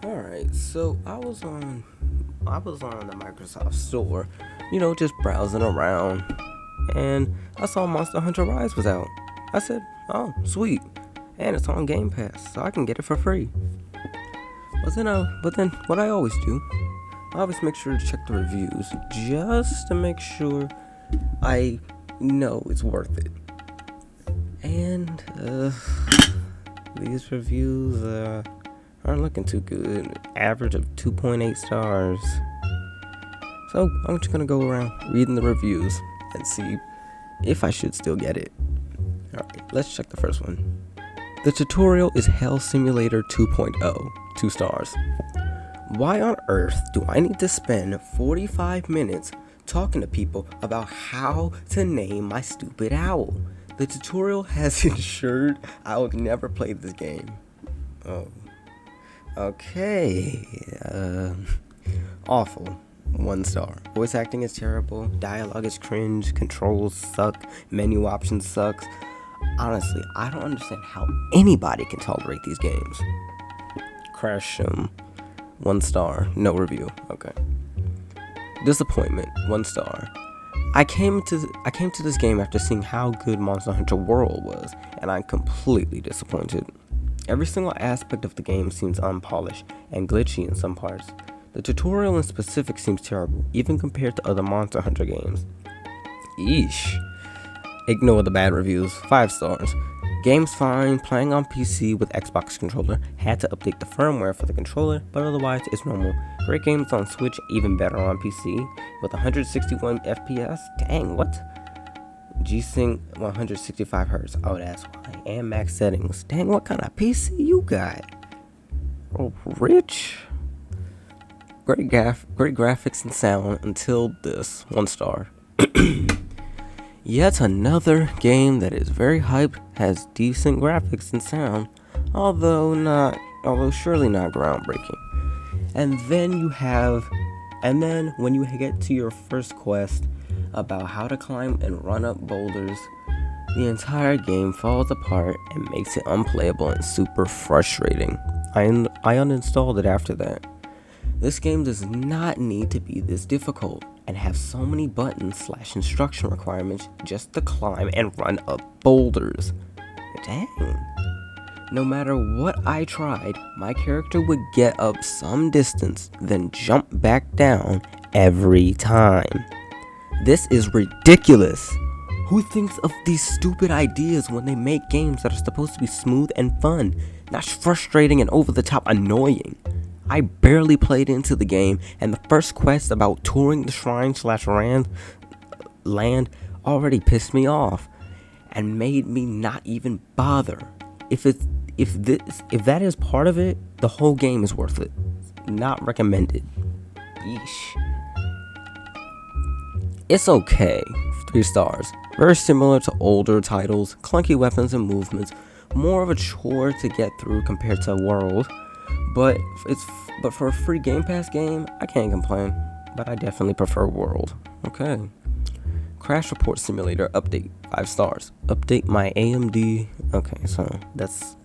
Alright, so I was on the Microsoft Store, just browsing around, and I saw Monster Hunter Rise was out. I said, "Oh, sweet, and it's on Game Pass, so I can get it for free." But then what I always do, I always make sure to check the reviews just to make sure I know it's worth it. And these reviews aren't looking too good. Average of 2.8 stars. So I'm just gonna go around reading the reviews and see if I should still get it. Alright, let's check the first one. The tutorial is Hell Simulator 2.0, 2 stars. Why on earth do I need to spend 45 minutes talking to people about how to name my stupid owl? The tutorial has ensured I will never play this game. Oh. Okay. Awful. 1 star. Voice acting is terrible. Dialogue is cringe. Controls suck. Menu options sucks. Honestly, I don't understand how anybody can tolerate these games. Crash 1 star. No review. Okay. Disappointment. 1 star. I came to this game after seeing how good Monster Hunter World was, and I'm completely disappointed. Every single aspect of the game seems unpolished and glitchy in some parts. The tutorial in specific seems terrible, even compared to other Monster Hunter games. Eesh. Ignore the bad reviews. 5 stars. Game's fine, playing on PC with Xbox controller. Had to update the firmware for the controller, but otherwise it's normal. Great games on Switch, even better on PC, with 161 FPS. Dang, what? G-Sync 165 Hz. Oh, that's why. And max settings. Dang, what kind of PC you got? Oh, rich? Great graphics and sound until this. 1 star. Yet another game that is very hyped, has decent graphics and sound, although surely not groundbreaking. And then when you get to your first quest about how to climb and run up boulders, the entire game falls apart and makes it unplayable and super frustrating. I uninstalled it after that. This game does not need to be this difficult and have so many buttons / instruction requirements just to climb and run up boulders. Dang. No matter what I tried, my character would get up some distance, then jump back down every time. This is ridiculous. Who thinks of these stupid ideas when they make games that are supposed to be smooth and fun, not frustrating and over the top annoying? I barely played into the game, and the first quest about touring the shrine / land already pissed me off and made me not even bother. If that is part of it, the whole game is worth it. Not recommended. Yeesh. It's okay. 3 stars. Very similar to older titles, clunky weapons and movements, more of a chore to get through compared to World. But for a free Game Pass game, I can't complain. But I definitely prefer World. Okay. Crash Report Simulator update. 5 stars. Update my AMD. Okay, so that's.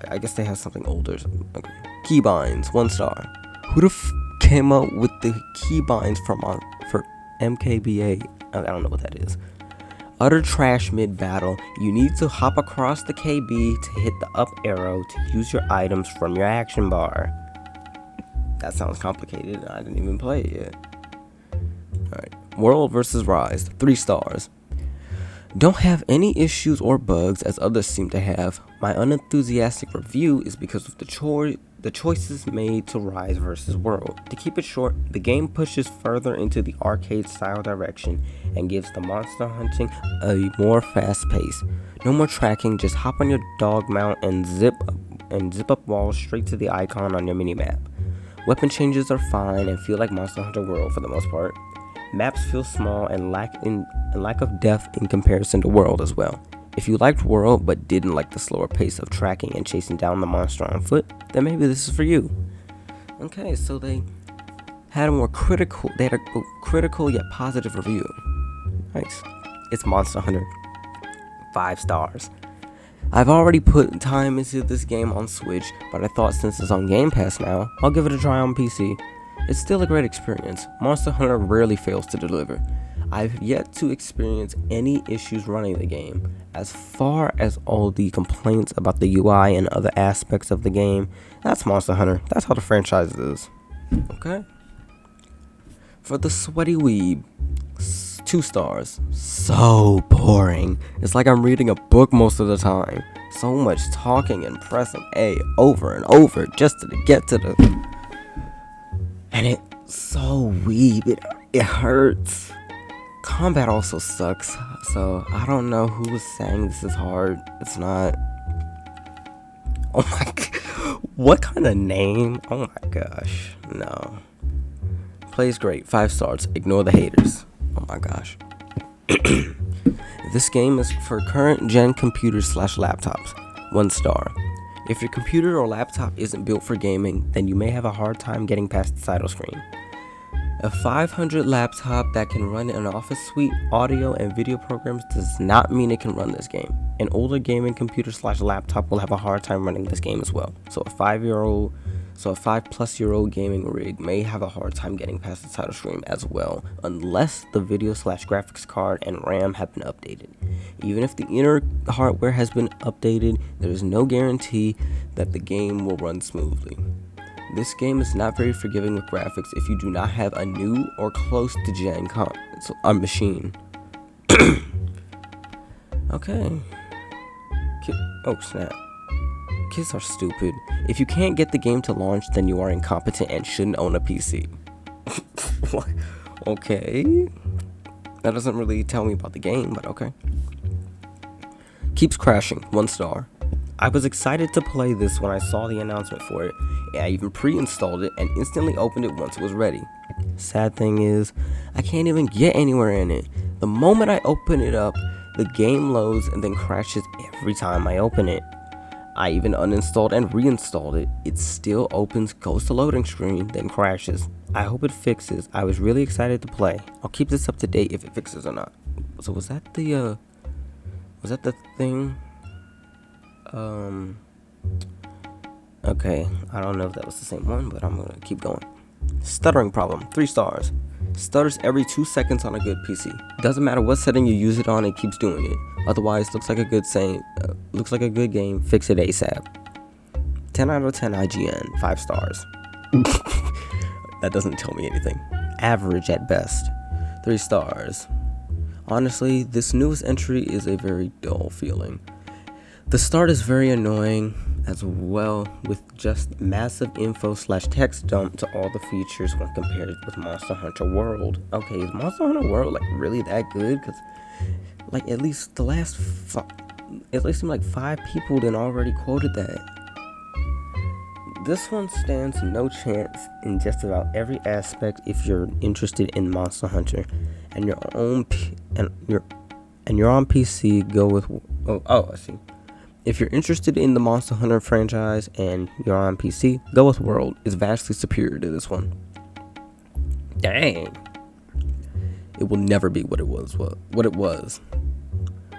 I guess they have something older. Okay. Keybinds. 1 star. Who the came up with the keybinds for MKBA? I don't know what that is. Utter trash mid-battle. You need to hop across the KB to hit the up arrow to use your items from your action bar. That sounds complicated. I didn't even play it yet. Alright. World vs. Rise. 3 stars. Don't have any issues or bugs as others seem to have. My unenthusiastic review is because of the choices made to Rise vs. World. To keep it short, the game pushes further into the arcade style direction and gives the monster hunting a more fast pace. No more tracking, just hop on your dog mount and zip up walls straight to the icon on your minimap. Weapon changes are fine and feel like Monster Hunter World for the most part. Maps feel small and lack of depth in comparison to World as well. If you liked World but didn't like the slower pace of tracking and chasing down the monster on foot, then maybe this is for you. Okay, so they had a critical yet positive review. Nice. It's Monster Hunter. 5 stars. I've already put time into this game on Switch, but I thought since it's on Game Pass now, I'll give it a try on PC. It's still a great experience. Monster Hunter rarely fails to deliver. I've yet to experience any issues running the game. As far as all the complaints about the UI and other aspects of the game, that's Monster Hunter. That's how the franchise is. Okay? For the sweaty weeb, 2 stars. So boring. It's like I'm reading a book most of the time. So much talking and pressing A over and over just to get to the... And it's so weeb. It hurts. Combat also sucks. So I don't know who was saying this is hard. It's not. Oh my god. What kind of name? Oh my gosh. No. Plays great. 5 stars. Ignore the haters. Oh my gosh. This game is for current gen computers / laptops. 1 star. If your computer or laptop isn't built for gaming, then you may have a hard time getting past the title screen. A 500 laptop that can run an Office suite, audio, and video programs does not mean it can run this game. An older gaming computer / laptop will have a hard time running this game as well. So a 5+ year old gaming rig may have a hard time getting past the title screen as well, unless the video / graphics card and RAM have been updated. Even if the inner hardware has been updated, there is no guarantee that the game will run smoothly. This game is not very forgiving with graphics if you do not have a new or close to gen machine. Okay. Oh snap. Kids are stupid. If you can't get the game to launch, then you are incompetent and shouldn't own a PC. Okay. That doesn't really tell me about the game, but okay. Keeps crashing. 1 star. I was excited to play this when I saw the announcement for it. I even pre-installed it and instantly opened it once it was ready. Sad thing is, I can't even get anywhere in it. The moment I open it up, the game loads and then crashes every time I open it. I even uninstalled and reinstalled it. It still opens, goes to loading screen, then crashes. I hope it fixes. I was really excited to play. I'll keep this up to date if it fixes or not. So was that the thing? Okay, I don't know if that was the same one, but I'm gonna keep going. Stuttering problem, 3 stars. Stutters every 2 seconds on a good PC. Doesn't matter what setting you use it on, it keeps doing it. Otherwise, looks like a good game. Fix it ASAP. 10 out of 10 IGN, 5 stars. That doesn't tell me anything. Average at best, 3 stars. Honestly, this newest entry is a very dull feeling. The start is very annoying as well, with just massive info / text dump to all the features when compared with Monster Hunter World. Okay, is Monster Hunter World like really that good? Because like at least seemed like 5 people then already quoted that. This one stands no chance in just about every aspect if you're interested in Monster Hunter and you're on PC. Go with I see. If you're interested in the Monster Hunter franchise and you're on PC, go with World. It's vastly superior to this one. Dang. It will never be what it was.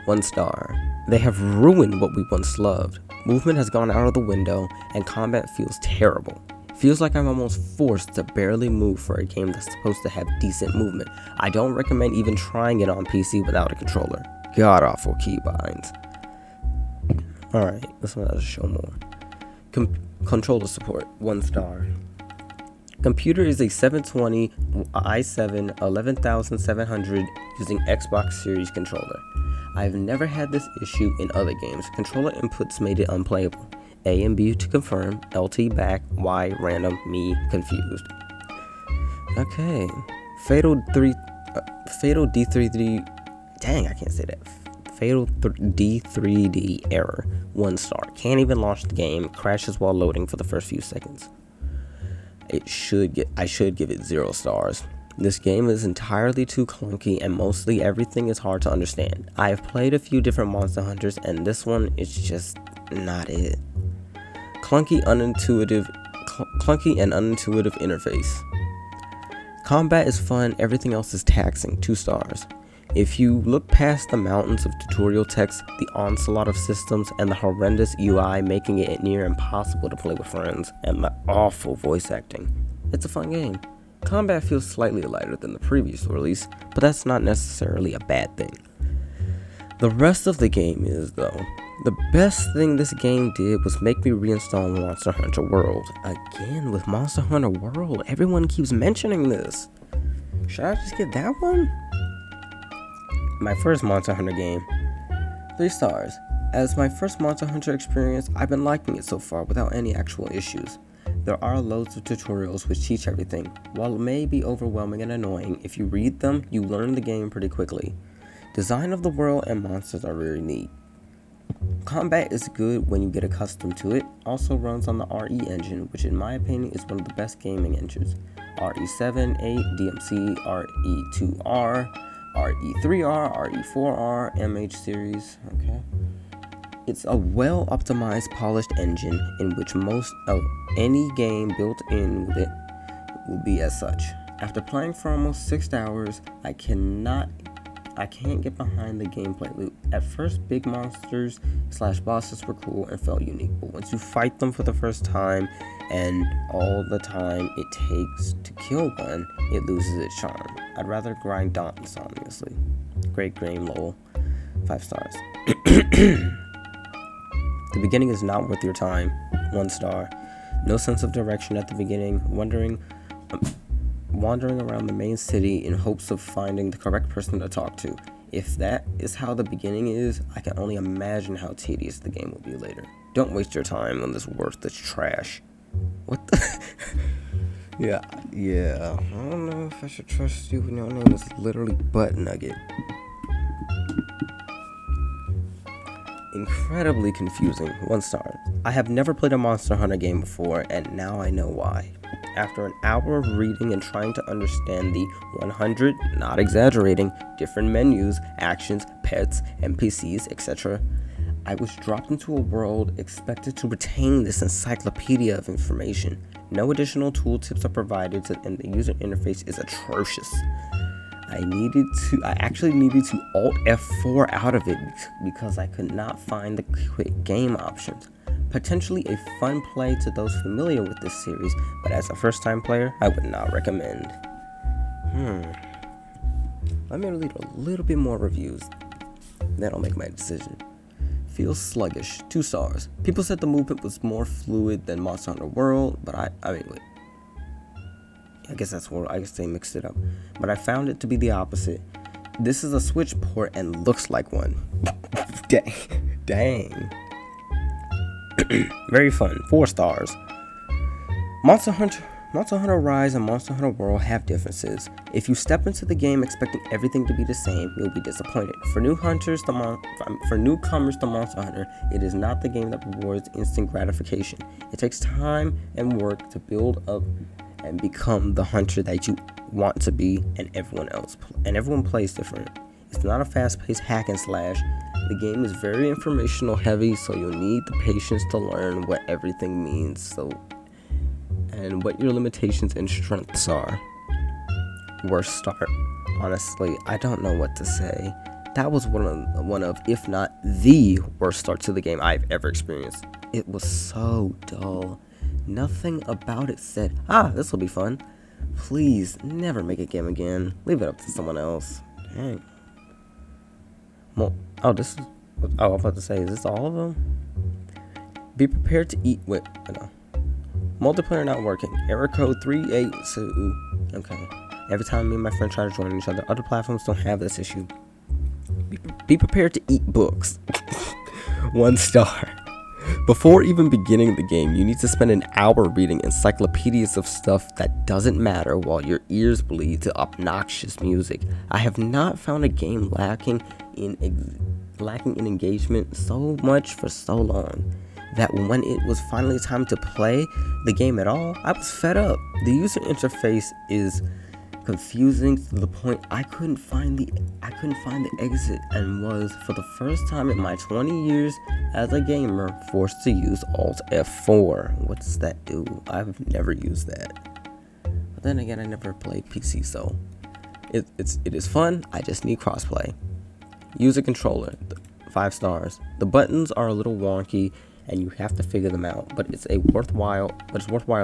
1 star. They have ruined what we once loved. Movement has gone out of the window, and combat feels terrible. Feels like I'm almost forced to barely move for a game that's supposed to have decent movement. I don't recommend even trying it on PC without a controller. God awful keybinds. Alright, this one has to show more. Controller support, 1 star. Computer is a 720 i7 11700 using Xbox Series controller. I've never had this issue in other games. Controller inputs made it unplayable. A and B to confirm, LT back, Y random, me confused. Okay. Fatal D3D. Dang, I can't say that. Fatal D3D error, 1 star. Can't even launch the game. Crashes while loading for the first few seconds. I should give it 0 stars. This game is entirely too clunky and mostly everything is hard to understand. I have played a few different Monster Hunters and this one is just not it. Clunky and unintuitive interface. Combat is fun, everything else is taxing, 2 stars. If you look past the mountains of tutorial text, the onslaught of systems, and the horrendous UI making it near impossible to play with friends, and the awful voice acting, it's a fun game. Combat feels slightly lighter than the previous release, but that's not necessarily a bad thing. The rest of the game is, though. The best thing this game did was make me reinstall Monster Hunter World. Again, with Monster Hunter World, everyone keeps mentioning this. Should I just get that one? My first Monster Hunter game. 3 stars. As my first Monster Hunter experience, I've been liking it so far without any actual issues. There are loads of tutorials which teach everything. While it may be overwhelming and annoying, if you read them, you learn the game pretty quickly. Design of the world and monsters are very neat. Combat is good when you get accustomed to it. Also runs on the RE engine, which in my opinion is one of the best gaming engines. RE7, 8, DMC, RE2R, RE3R, RE4R, MH series. Okay. It's a well-optimized, polished engine in which most of any game built in with it will be as such. After playing for almost 6 hours, I can't get behind the gameplay loop. At first, big monsters / bosses were cool and felt unique, but once you fight them for the first time and all the time it takes to kill one, it loses its charm. I'd rather grind Daunts, honestly. Great game, lol. 5 stars. The beginning is not worth your time. 1 star. No sense of direction at the beginning, wandering around the main city in hopes of finding the correct person to talk to. If that is how the beginning is, I can only imagine how tedious the game will be later. Don't waste your time on this worthless trash. What the? Yeah. I don't know if I should trust you when your name is literally Butt Nugget. Incredibly confusing. 1 star. I have never played a Monster Hunter game before, and now I know why. After an hour of reading and trying to understand the 100, not exaggerating, different menus, actions, pets, NPCs, etc., I was dropped into a world expected to retain this encyclopedia of information. No additional tooltips are provided, and the user interface is atrocious. I actually needed to Alt F4 out of it because I could not find the quick game options. Potentially a fun play to those familiar with this series, but as a first time player, I would not recommend. Let me read a little bit more reviews, then I'll make my decision. Feels sluggish, 2 stars. People said the movement was more fluid than Monster Hunter World, but I guess they mixed it up. But I found it to be the opposite. This is a Switch port and looks like one. Dang. Very fun, 4 stars. Monster Hunter Rise and Monster Hunter World have differences. If you step into the game expecting everything to be the same, you'll be disappointed. For newcomers to Monster Hunter, it is not the game that rewards instant gratification. It takes time and work to build up and become the hunter that you want to be, and everyone plays different. It's not a fast-paced hack and slash. The game is very informational heavy, so you'll need the patience to learn what everything means, and what your limitations and strengths are. Worst start. Honestly, I don't know what to say. That was one of, if not the worst start to the game I've ever experienced. It was so dull. Nothing about it said, this will be fun. Please, never make a game again. Leave it up to someone else. Dang. I'm about to say, is this all of them? Be prepared to eat with, multiplayer not working. Error code 382. Okay. Every time me and my friend try to join each other, other platforms don't have this issue. Be prepared to eat books. 1 star. Before even beginning the game, you need to spend an hour reading encyclopedias of stuff that doesn't matter while your ears bleed to obnoxious music. I have not found a game lacking in engagement so much for so long that when it was finally time to play the game at all, I was fed up. The user interface is confusing to the point I couldn't find the exit, and was, for the first time in my 20 years as a gamer, forced to use Alt F4. What does that do? I've never used that. But then again, I never played PC, so It is fun. I just need crossplay. Use a controller. 5 stars. The buttons are a little wonky, and you have to figure them out, but it's worthwhile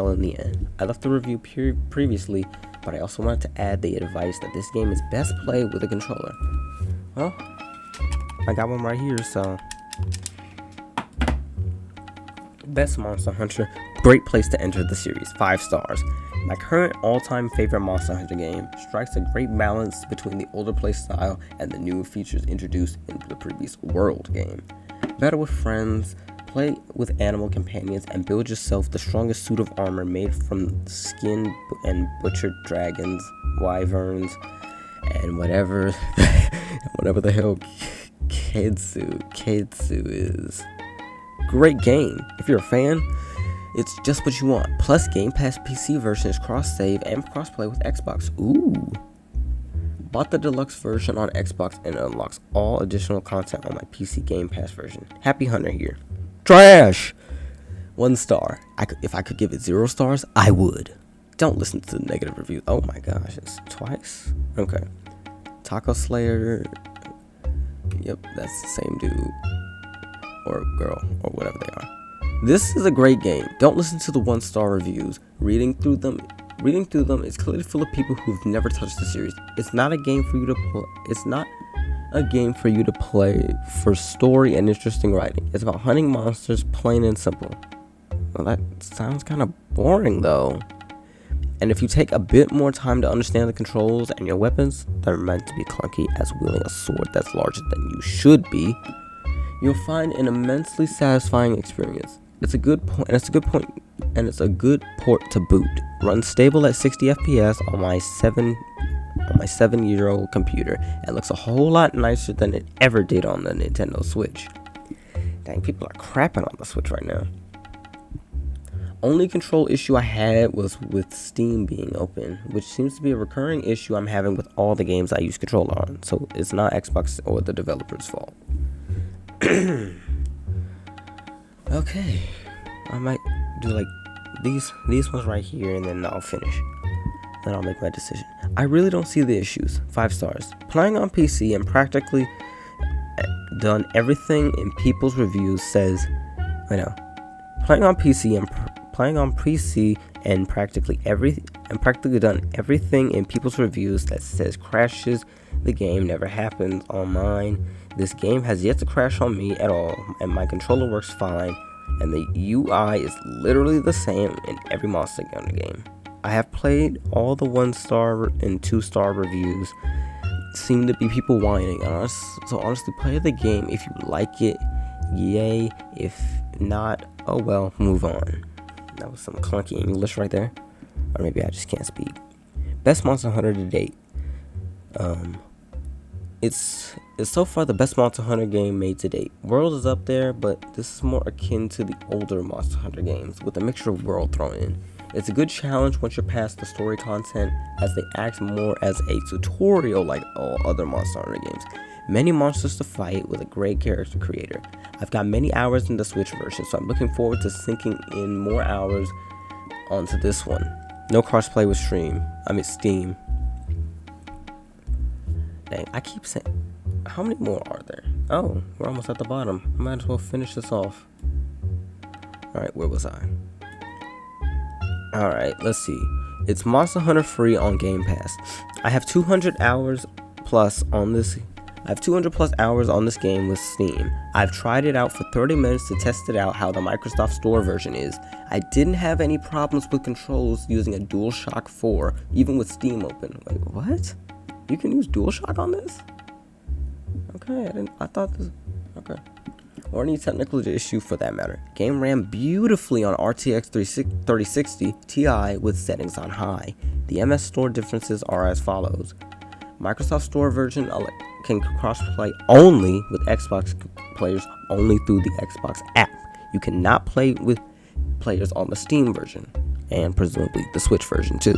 in the end. I left the review previously, but I also wanted to add the advice that this game is best played with a controller. Well, I got one right here, so. Best Monster Hunter, great place to enter the series, 5 stars. My current all-time favorite Monster Hunter game strikes a great balance between the older playstyle and the new features introduced into the previous World game. Battle with friends, play with animal companions, and build yourself the strongest suit of armor made from skin and butchered dragons, wyverns, and whatever the hell Kidsu is. Great game. If you're a fan, it's just what you want. Plus, Game Pass PC version is cross-save and cross-play with Xbox. Ooh. Bought the deluxe version on Xbox and it unlocks all additional content on my PC Game Pass version. Happy Hunter here. Trash! 1 star. If I could give it 0 stars, I would. Don't listen to the negative reviews. Oh my gosh, it's twice? Okay. Taco Slayer. Yep, that's the same dude. Or girl, or whatever they are. This is a great game. Don't listen to the 1-star reviews. Reading through them is clearly full of people who've never touched the series. It's not a game for you to play. It's not a game for you to play for story and interesting writing. It's about hunting monsters, plain and simple. Well, that sounds kind of boring though. And if you take a bit more time to understand the controls and your weapons, they're meant to be clunky as wielding a sword that's larger than you should be, you'll find an immensely satisfying experience. It's a good port to boot. Runs stable at 60 FPS on my 7-year-old computer and looks a whole lot nicer than it ever did on the Nintendo Switch. Dang, people are crapping on the Switch right now. Only control issue I had was with Steam being open, which seems to be a recurring issue I'm having with all the games I use controller on, so it's not Xbox or the developer's fault. Okay, I might do like these ones right here, and then I'll finish. Then I'll make my decision. I really don't see the issues. 5 stars. Playing on PC and practically done everything in people's reviews says. I know. Playing on PC and practically done everything in people's reviews that says crashes the game never happens on mine. This game has yet to crash on me at all, and my controller works fine, and the UI is literally the same in every Monster Hunter game. I have played all the 1-star and 2-star reviews. Seem to be people whining. So honestly, play the game if you like it. Yay. If not, oh well, move on. That was some clunky English right there. Or maybe I just can't speak. Best Monster Hunter to date. It's so far the best Monster Hunter game made to date. World is up there, but this is more akin to the older Monster Hunter games, with a mixture of World thrown in. It's a good challenge once you're past the story content, as they act more as a tutorial like all other Monster Hunter games. Many monsters to fight with a great character creator. I've got many hours in the Switch version, so I'm looking forward to sinking in more hours onto this one. No crossplay with Steam. Dang, I keep saying, how many more are there? Oh, we're almost at the bottom. I might as well finish this off. Alright, where was I? Alright, let's see. It's Monster Hunter free on Game Pass. I have 200 hours plus on this. I have 200 plus hours on this game with Steam. I've tried it out for 30 minutes to test it out how the Microsoft Store version is. I didn't have any problems with controls using a DualShock 4, even with Steam open. Wait, what? You can use DualShock on this? Okay, I thought this, okay. Or any technical issue for that matter. Game ran beautifully on RTX 3060 Ti with settings on high. The MS Store differences are as follows. Microsoft Store version can cross-play only with Xbox players only through the Xbox app. You cannot play with players on the Steam version, and presumably the Switch version too.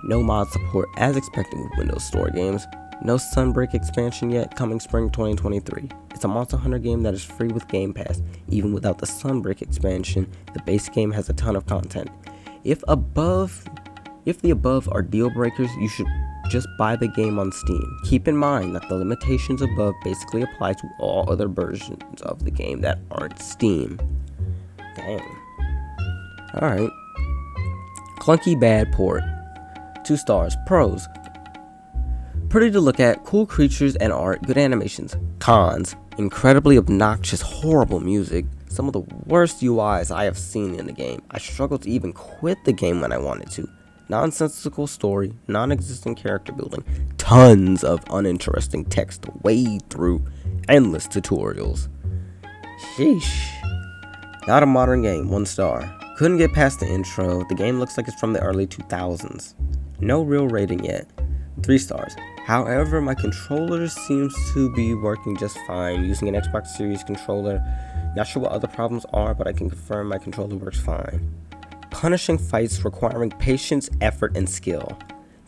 No mod support as expected with Windows Store games. No Sunbreak expansion yet, coming spring 2023. It's a Monster Hunter game that is free with Game Pass. Even without the Sunbreak expansion, the base game has a ton of content. If the above are deal breakers, you should just buy the game on Steam. Keep in mind that the limitations above basically apply to all other versions of the game that aren't Steam. Dang. Alright. Clunky bad port. 2 stars. Pros. Pretty to look at, cool creatures and art, good animations. Cons. Incredibly obnoxious, horrible music. Some of the worst UIs I have seen in the game. I struggled to even quit the game when I wanted to. Nonsensical story, non-existent character building, tons of uninteresting text to wade through, endless tutorials. Sheesh. Not a modern game, 1 star. Couldn't get past the intro. The game looks like it's from the early 2000s. No real rating yet. 3 stars. However, my controller seems to be working just fine using an Xbox Series controller. Not sure what other problems are, but I can confirm my controller works fine. Punishing fights requiring patience, effort, and skill.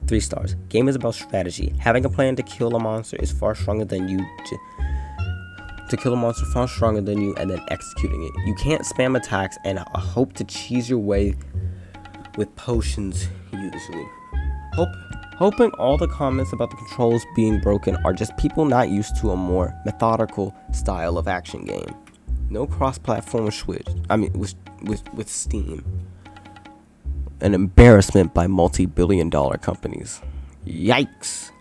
3 stars. Game is about strategy. Having a plan to kill a monster is far stronger than you and then executing it. You can't spam attacks and hope to cheese your way with potions usually. Hoping all the comments about the controls being broken are just people not used to a more methodical style of action game. No cross-platform with Steam. An embarrassment by multi-billion-dollar companies. Yikes.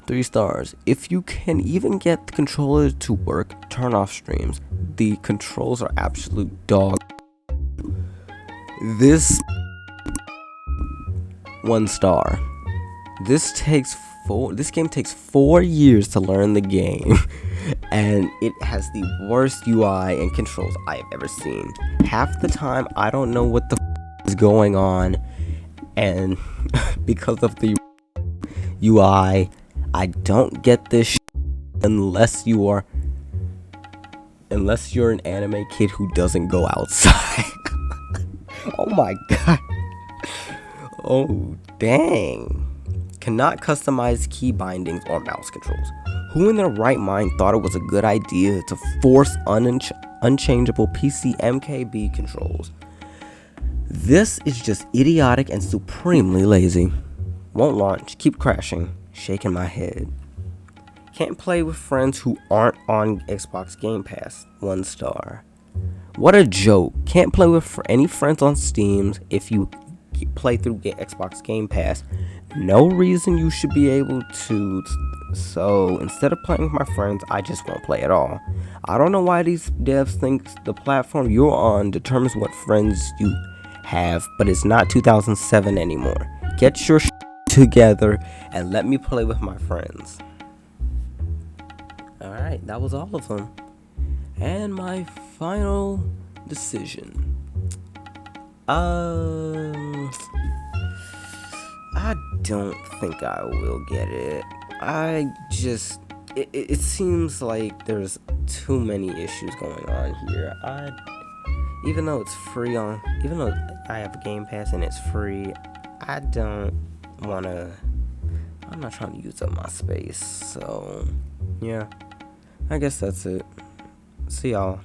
3 stars. If you can even get the controller to work, turn off streams. The controls are absolute dog. This 1 star. This game takes 4 years to learn the game, and it has the worst UI and controls I have ever seen. Half the time, I don't know what the is going on, and because of the UI, I don't get this unless you're an anime kid who doesn't go outside. Oh my god. Oh, dang. Cannot customize key bindings or mouse controls. Who in their right mind thought it was a good idea to force unchangeable PC MKB controls? This is just idiotic and supremely lazy. Won't launch. Keep crashing. Shaking my head. Can't play with friends who aren't on Xbox Game Pass. 1 star. What a joke. Can't play with any friends on Steam if you play through Xbox Game Pass. No reason you should be able to. So instead of playing with my friends, I just won't play at all. I don't know why these devs think the platform you're on determines what friends you have, but it's not 2007 anymore. Get your together and let me play with my friends. Alright, that was all of them. And my final decision. I don't think I will get it. It seems like there's too many issues going on here. Even though I have a Game Pass and it's free, I'm not trying to use up my space. So, yeah, I guess that's it. See y'all.